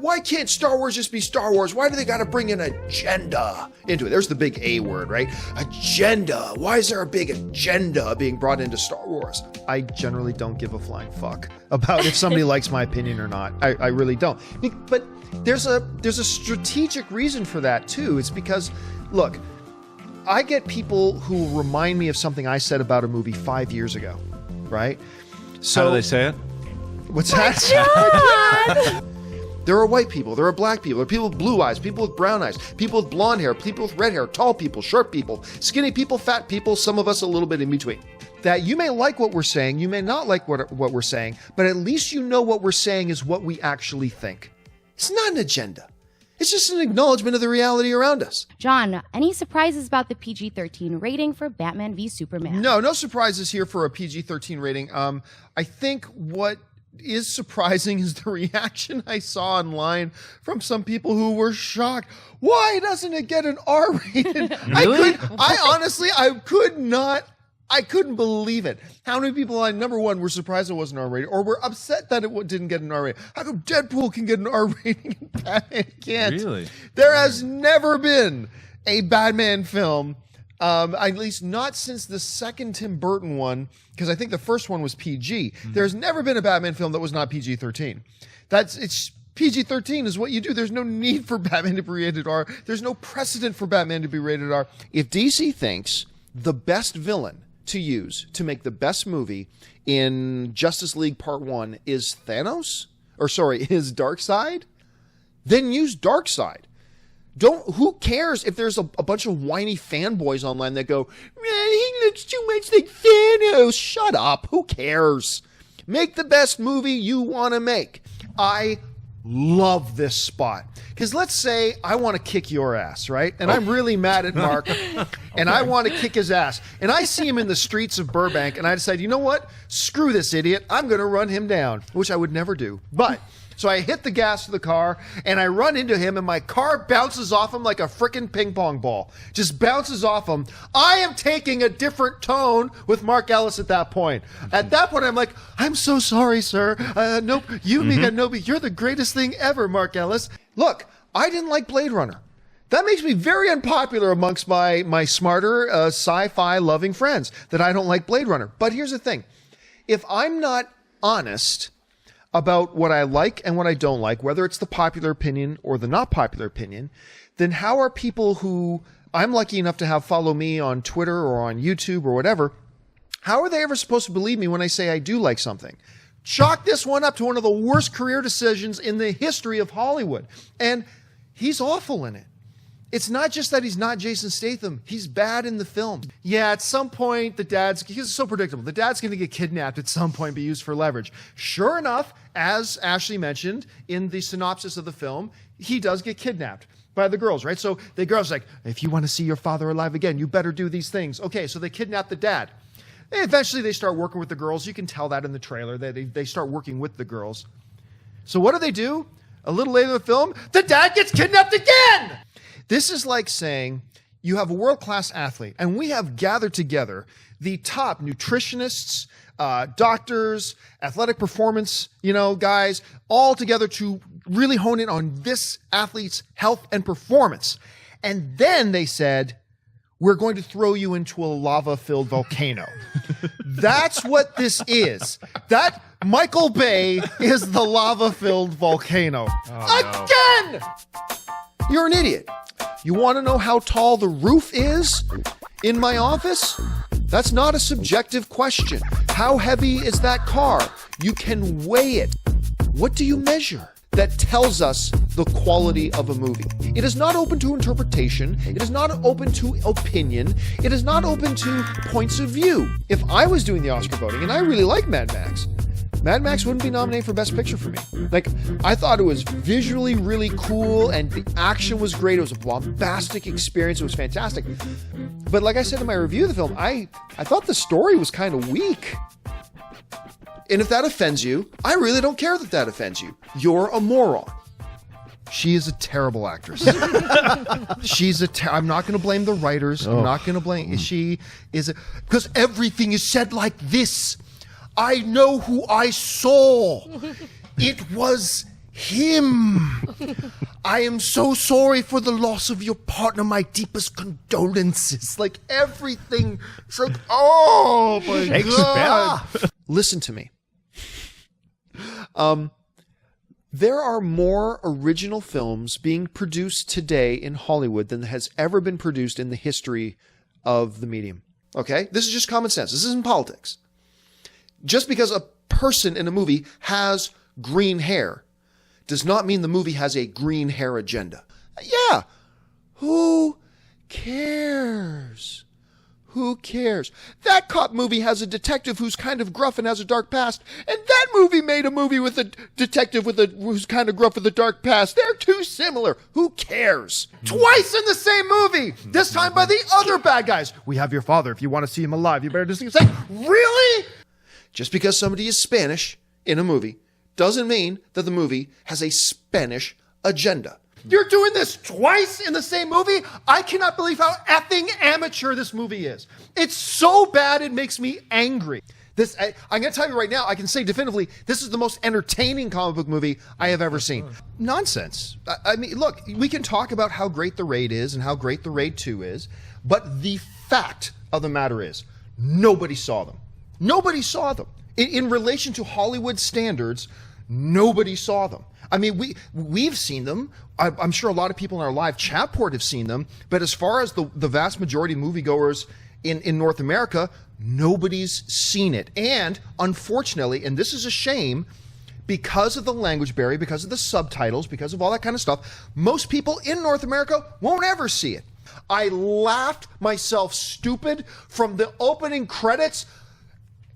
Why can't Star Wars just be Star Wars? Why do they got to bring an agenda into it? There's the big A word, right? Agenda. Why is there a big agenda being brought into Star Wars? I generally don't give a flying fuck about if somebody likes my opinion or not. I really don't. But there's a strategic reason for that too. It's because, look, I get people who remind me of something I said about a movie 5 years ago, right? So, how do they say it? What's that? There are white people, there are black people, there are people with blue eyes, people with brown eyes, people with blonde hair, people with red hair, tall people, short people, skinny people, fat people, some of us a little bit in between. That you may like what we're saying, you may not like what we're saying, but at least you know what we're saying is what we actually think. It's not an agenda. It's just an acknowledgement of the reality around us. John, any surprises about the PG-13 rating for Batman v Superman? No surprises here for a PG-13 rating. I think what is surprising is the reaction I saw online from some people who were shocked. Why doesn't it get an R rated? Really? I couldn't believe it. How many people, number one, were surprised it wasn't R rated, or were upset that it didn't get an R rating? How come Deadpool can get an R rating and Batman can't? Really? There has never been a Batman film, at least not since the second Tim Burton one, because I think the first one was PG. Mm-hmm. There's never been a Batman film that was not PG-13. It's PG-13 is what you do. There's no need for Batman to be rated R. There's no precedent for Batman to be rated R. If DC thinks the best villain to use to make the best movie in Justice League Part 1 is Darkseid, then use Darkseid. Who cares if there's a bunch of whiny fanboys online that go, man, he looks too much like Thanos. Shut up. Who cares? Make the best movie you want to make. I love this spot. Because let's say I want to kick your ass, right? And I'm really mad at Mark, and I want to kick his ass. And I see him in the streets of Burbank, and I decide, you know what? Screw this idiot. I'm going to run him down, which I would never do. But so I hit the gas of the car, and I run into him, and my car bounces off him like a frickin' ping pong ball. Just bounces off him. I am taking a different tone with Mark Ellis at that point. At that point, I'm like, I'm so sorry, sir. Nope, you're the greatest thing ever, Mark Ellis. Look, I didn't like Blade Runner. That makes me very unpopular amongst my smarter sci-fi loving friends that I don't like Blade Runner. But here's the thing. If I'm not honest about what I like and what I don't like, whether it's the popular opinion or the not popular opinion, then how are people who I'm lucky enough to have follow me on Twitter or on YouTube or whatever, how are they ever supposed to believe me when I say I do like something? Chalk this one up to one of the worst career decisions in the history of Hollywood. And he's awful in it. It's not just that he's not Jason Statham. He's bad in the film. Yeah, at some point, he's so predictable. The dad's going to get kidnapped at some point, be used for leverage. Sure enough, as Ashley mentioned in the synopsis of the film, he does get kidnapped by the girls, right? So the girl's like, if you want to see your father alive again, you better do these things. Okay, so they kidnap the dad. And eventually they start working with the girls. You can tell that in the trailer. They start working with the girls. So what do? A little later in the film, the dad gets kidnapped again! This is like saying you have a world-class athlete, and we have gathered together the top nutritionists, doctors, athletic performance, guys, all together to really hone in on this athlete's health and performance. And then they said, we're going to throw you into a lava-filled volcano. That's what this is. That Michael Bay is the lava-filled volcano. Oh, again! No. You're an idiot. You want to know how tall the roof is in my office? That's not a subjective question. How heavy is that car? You can weigh it. What do you measure that tells us the quality of a movie? It is not open to interpretation. It is not open to opinion. It is not open to points of view. If I was doing the Oscar voting, and I really like Mad Max wouldn't be nominated for Best Picture for me. Like, I thought it was visually really cool, and the action was great. It was a bombastic experience. It was fantastic. But like I said in my review of the film, I thought the story was kind of weak. And if that offends you, I really don't care that offends you. You're a moron. She is a terrible actress. I'm not going to blame the writers. I'm not going to blame. Because everything is said like this. I know who I saw. It was him. I am so sorry for the loss of your partner. My deepest condolences. Like everything. It's like, oh my God. Listen to me. There are more original films being produced today in Hollywood than has ever been produced in the history of the medium. Okay? This is just common sense. This isn't politics. Just because a person in a movie has green hair does not mean the movie has a green hair agenda. Yeah. Who cares? Who cares? That cop movie has a detective who's kind of gruff and has a dark past, and that movie made a movie with a detective who's kind of gruff with a dark past. They're too similar. Who cares? Twice in the same movie. This time by the other bad guys. We have your father. If you want to see him alive, you better just say, really? Just because somebody is Spanish in a movie doesn't mean that the movie has a Spanish agenda. You're doing this twice in the same movie? I cannot believe how effing amateur this movie is. It's so bad it makes me angry. I'm going to tell you right now, I can say definitively, this is the most entertaining comic book movie I have ever seen. Nonsense. I mean, look, we can talk about how great The Raid is and how great The Raid 2 is, but the fact of the matter is, nobody saw them. Nobody saw them. In relation to Hollywood standards, nobody saw them. I mean, we've seen them. I'm sure a lot of people in our live chat port have seen them. But as far as the vast majority of moviegoers in North America, nobody's seen it. And unfortunately, and this is a shame, because of the language barrier, because of the subtitles, because of all that kind of stuff, most people in North America won't ever see it. I laughed myself stupid from the opening credits.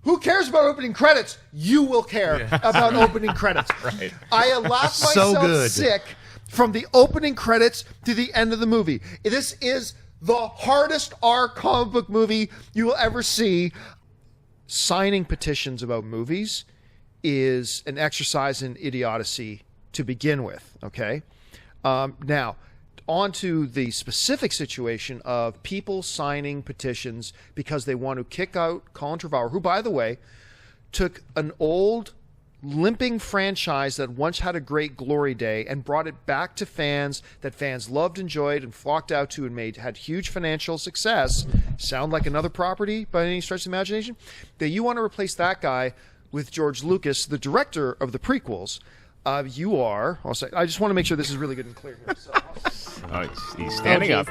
Who cares about opening credits? You will care about opening credits. Right. I laughed myself sick from the opening credits to the end of the movie. This is the hardest R comic book movie you will ever see. Signing petitions about movies is an exercise in idiocy to begin with, okay? Now, on to the specific situation of people signing petitions because they want to kick out Colin Trevorrow, who, by the way, took an old limping franchise that once had a great glory day and brought it back to fans that fans loved, enjoyed, and flocked out to and had huge financial success. Sound like another property by any stretch of the imagination? That you want to replace that guy with George Lucas, the director of the prequels. You are. I just want to make sure this is really good and clear here. So, he's standing up.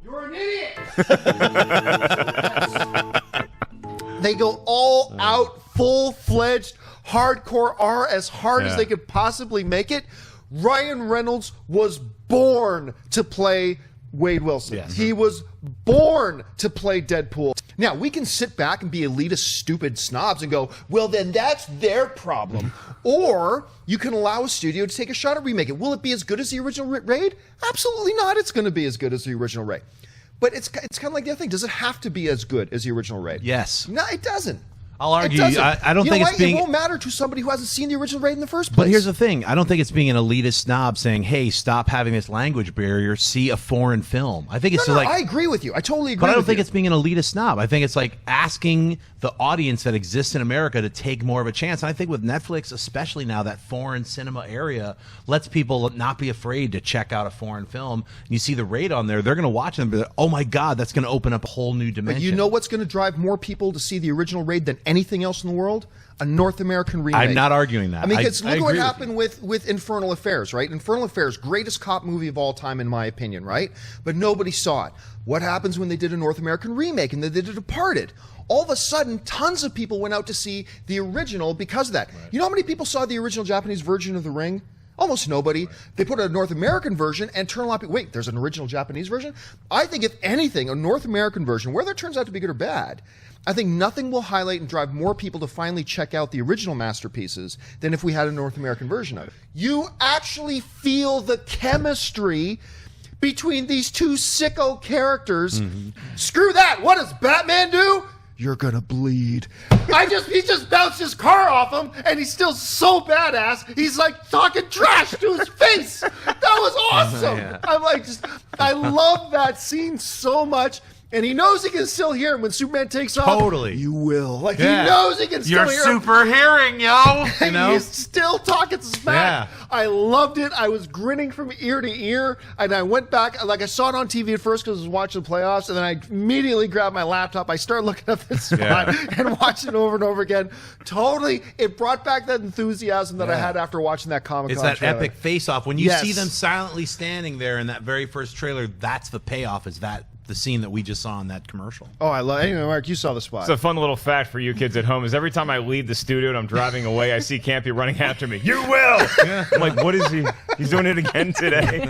You're an idiot! They go all out, full-fledged, hardcore R as hard as they could possibly make it. Ryan Reynolds was born to play Wade Wilson. Yes. He was born to play Deadpool. Now, we can sit back and be elitist, stupid snobs and go, well, then that's their problem. Or you can allow a studio to take a shot at remake it. Will it be as good as the original Raid? Absolutely not. It's going to be as good as the original Raid. But it's kind of like the other thing. Does it have to be as good as the original Raid? Yes. No, it doesn't. I'll argue. I don't think it's being. It won't matter to somebody who hasn't seen the original Raid in the first place. But here's the thing: I don't think it's being an elitist snob saying, "Hey, stop having this language barrier. See a foreign film." I think it's like. I agree with you. I totally agree. But I don't think it's being an elitist snob. I think it's like asking the audience that exists in America to take more of a chance. And I think with Netflix, especially now, that foreign cinema area lets people not be afraid to check out a foreign film. And you see the Raid on there; they're going to watch them. But oh my God, that's going to open up a whole new dimension. But you know what's going to drive more people to see the original Raid than anything else in the world? A North American remake. I'm not arguing that. I mean, look at what happened with Infernal Affairs, right? Infernal Affairs, greatest cop movie of all time, in my opinion, right? But nobody saw it. What happens when they did a North American remake and they did The Departed? All of a sudden, tons of people went out to see the original because of that. Right. You know how many people saw the original Japanese version of The Ring? Almost nobody. Right. They put a North American version and turn a lot of people, wait, there's an original Japanese version? I think if anything, a North American version, whether it turns out to be good or bad, I think nothing will highlight and drive more people to finally check out the original masterpieces than if we had a North American version of it. You actually feel the chemistry between these two sicko characters. Mm-hmm. Screw that. What does Batman do? You're gonna bleed. He just bounced his car off him, and he's still so badass. He's like talking trash to his face. That was awesome. Yeah. I love that scene so much. And he knows he can still hear him when Superman takes off. Totally. You will. Like, Yeah. he knows he can still You're hear him. super hearing, yo. You And know? he's still talking smack. Yeah. I loved it. I was grinning from ear to ear. And I went back, like, I saw it on TV at first because I was watching the playoffs. And then I immediately grabbed my laptop. I started looking up this spot and watching it over and over again. Totally. It brought back that enthusiasm that I had after watching that Comic-Con It's that trailer. epic face-off. When you Yes. see them silently standing there in that very first trailer, that's the payoff, is that the scene that we just saw in that commercial. Oh, I love it. Anyway, Mark, you saw the spot. It's a fun little fact for you kids at home is every time I leave the studio and I'm driving away, I see Campy running after me. You will! I'm like, what is he? He's doing it again today.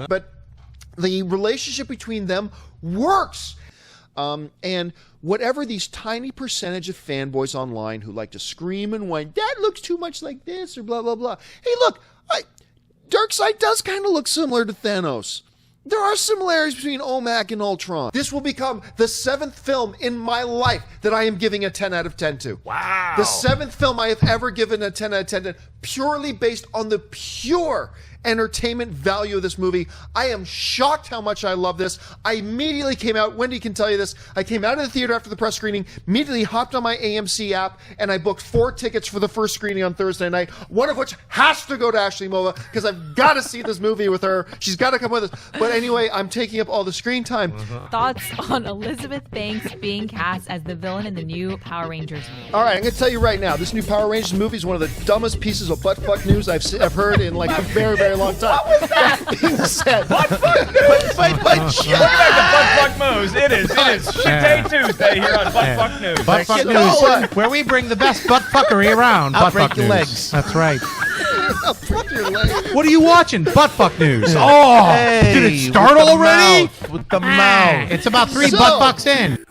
But the relationship between them works. And whatever these tiny percentage of fanboys online who like to scream and whine, that looks too much like this or blah, blah, blah. Hey, look, Darkseid does kind of look similar to Thanos. There are similarities between OMAC and Ultron. This will become the 7th film in my life that I am giving a 10 out of 10 to. Wow. The 7th film I have ever given a 10 out of 10 to, purely based on the pure entertainment value of this movie. I am shocked how much I love this. I immediately came out, Wendy can tell you this, I came out of the theater after the press screening, immediately hopped on my AMC app, and I booked 4 tickets for the first screening on Thursday night, one of which has to go to Ashley Mova, because I've got to see this movie with her. She's got to come with us. But anyway, I'm taking up all the screen time. Thoughts on Elizabeth Banks being cast as the villain in the new Power Rangers movie? All right, I'm going to tell you right now, this new Power Rangers movie is one of the dumbest pieces of butt-fuck news I've heard in like a very, very long time. What was that? Being said. Butt-fuck news! Welcome back to Butt-fuck Moves. It is Shit Day Tuesday here on Butt-fuck News. Butt-fuck You know News, what? where we bring the best butt-fuckery around. I'll Butt-fuck break your News. legs. That's right. Fuck your leg. What are you watching? Butt-fuck News. Oh, did it start with the already? mouth, with the mouth. It's about 3 So- butt-fucks in.